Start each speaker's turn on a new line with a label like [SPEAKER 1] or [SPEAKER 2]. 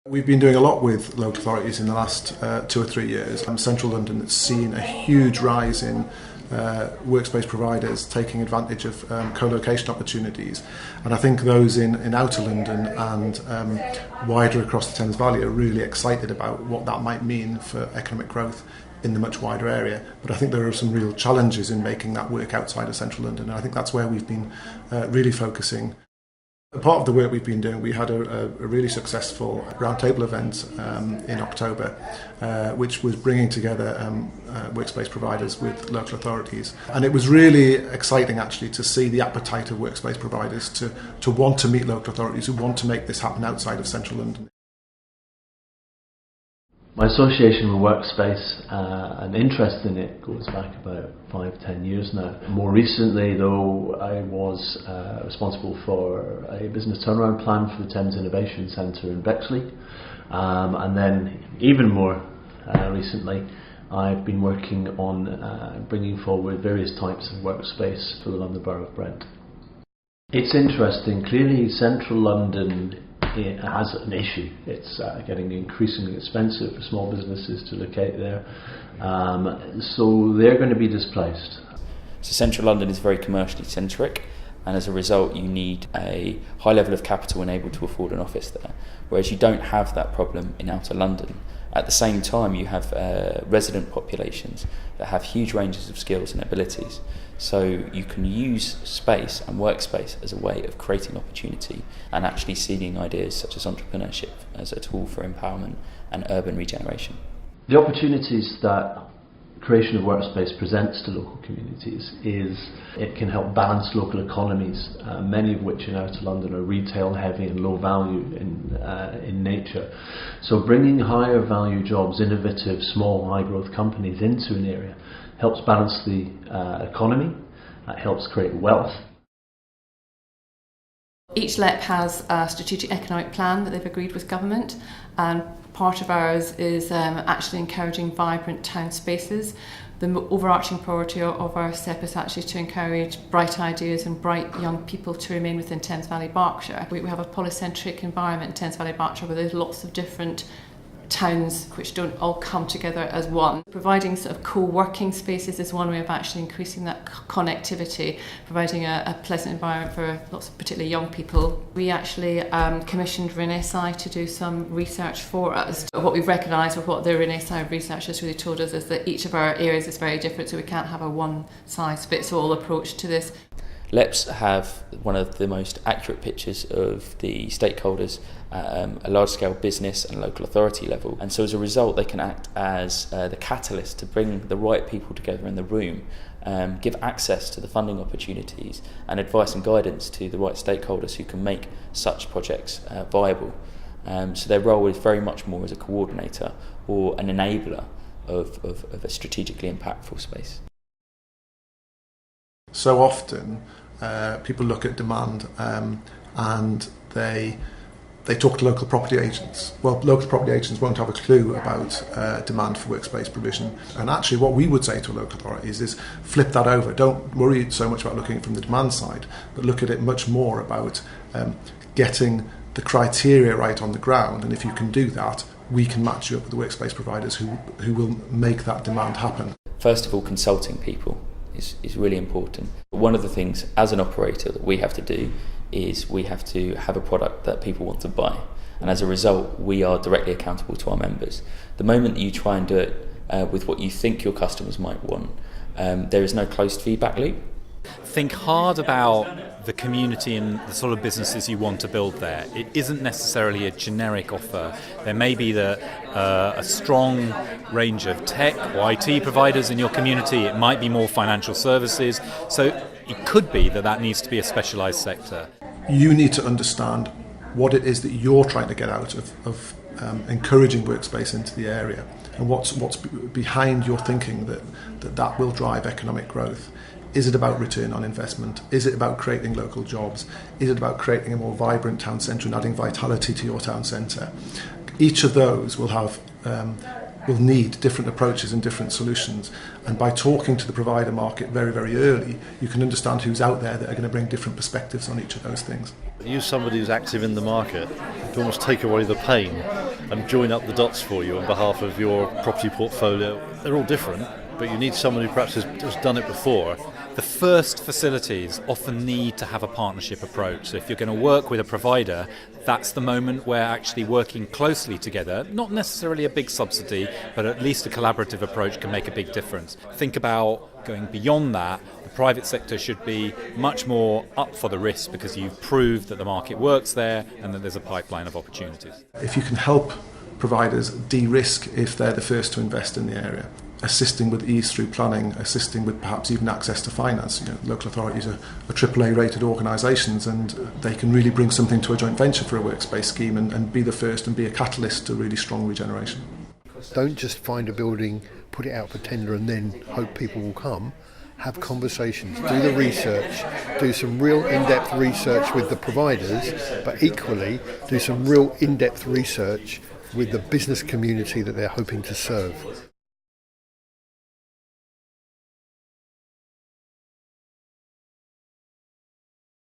[SPEAKER 1] We've been doing a lot with local authorities in the last 2 or 3 years. Central London has seen a huge rise in workspace providers taking advantage of co-location opportunities, and I think those in outer London and wider across the Thames Valley are really excited about what that might mean for economic growth in the much wider area. But I think there are some real challenges in making that work outside of Central London, and I think that's where we've been really focusing. Part of the work we've been doing, we had a really successful roundtable event in October, which was bringing together workspace providers with local authorities. And it was really exciting actually to see the appetite of workspace providers to want to meet local authorities who want to make this happen outside of Central London.
[SPEAKER 2] My association with Workspace and interest in it goes back about 5-10 years now. More recently, though, I was responsible for a business turnaround plan for the Thames Innovation Centre in Bexley, and then even more recently I've been working on bringing forward various types of workspace for the London Borough of Brent. It's interesting, clearly Central London has an issue. It's getting increasingly expensive for small businesses to locate there, so they're going to be displaced.
[SPEAKER 3] So Central London is very commercially centric, and as a result you need a high level of capital enabled to afford an office there, whereas you don't have that problem in outer London. At the same time, you have resident populations that have huge ranges of skills and abilities. So you can use space and workspace as a way of creating opportunity and actually seeding ideas such as entrepreneurship as a tool for empowerment and urban regeneration.
[SPEAKER 2] The opportunities that creation of workspace presents to local communities is it can help balance local economies, many of which in outer London are retail heavy and low value in nature. So bringing higher value jobs, innovative small high growth companies into an area helps balance the economy, helps create wealth.
[SPEAKER 4] Each LEP has a strategic economic plan that they've agreed with government, and part of ours is actually encouraging vibrant town spaces. The overarching priority of our SEP is actually to encourage bright ideas and bright young people to remain within Thames Valley Berkshire. We have a polycentric environment in Thames Valley Berkshire where there's lots of different towns which don't all come together as one. Providing sort of co-working spaces is one way of actually increasing that connectivity, providing a pleasant environment for lots of particularly young people. We actually commissioned Renaisi to do some research for us. What we've recognised with what the Renaisi researchers really told us is that each of our areas is very different, so we can't have a one-size-fits-all approach to this.
[SPEAKER 3] LEPs have one of the most accurate pictures of the stakeholders at a large-scale business and local authority level, and so as a result they can act as the catalyst to bring the right people together in the room, give access to the funding opportunities and advice and guidance to the right stakeholders who can make such projects viable. So their role is very much more as a coordinator or an enabler of a strategically impactful space.
[SPEAKER 1] So often people look at demand and they talk to local property agents. Well, local property agents won't have a clue about demand for workspace provision. And actually what we would say to local authorities is flip that over. Don't worry so much about looking at it from the demand side, but look at it much more about getting the criteria right on the ground. And if you can do that, we can match you up with the workspace providers who will make that demand happen.
[SPEAKER 3] First of all, consulting people is really important. But one of the things as an operator that we have to do is we have to have a product that people want to buy, and as a result we are directly accountable to our members. The moment that you try and do it with what you think your customers might want, there is no closed feedback loop.
[SPEAKER 5] Think hard about the community and the sort of businesses you want to build there. It isn't necessarily a generic offer. There may be a strong range of tech or IT providers in your community. It might be more financial services. So it could be that needs to be a specialised sector.
[SPEAKER 1] You need to understand what it is that you're trying to get out of encouraging workspace into the area, and what's behind your thinking that will drive economic growth. Is it about return on investment? Is it about creating local jobs? Is it about creating a more vibrant town centre and adding vitality to your town centre? Each of those will have will need different approaches and different solutions. And by talking to the provider market very, very early, you can understand who's out there that are going to bring different perspectives on each of those things.
[SPEAKER 6] Use somebody who's active in the market to almost take away the pain and join up the dots for you on behalf of your property portfolio. They're all different, but you need someone who perhaps has done it before.
[SPEAKER 5] The first facilities often need to have a partnership approach. So if you're going to work with a provider, that's the moment where actually working closely together, not necessarily a big subsidy, but at least a collaborative approach can make a big difference. Think about going beyond that. The private sector should be much more up for the risk because you've proved that the market works there and that there's a pipeline of opportunities.
[SPEAKER 1] If you can help providers de-risk if they're the first to invest in the area, assisting with ease through planning, assisting with perhaps even access to finance. Local authorities are AAA rated organisations, and they can really bring something to a joint venture for a workspace scheme and be the first and be a catalyst to really strong regeneration.
[SPEAKER 7] Don't just find a building, put it out for tender and then hope people will come. Have conversations, do the research, do some real in-depth research with the providers, but equally do some real in-depth research with the business community that they're hoping to serve.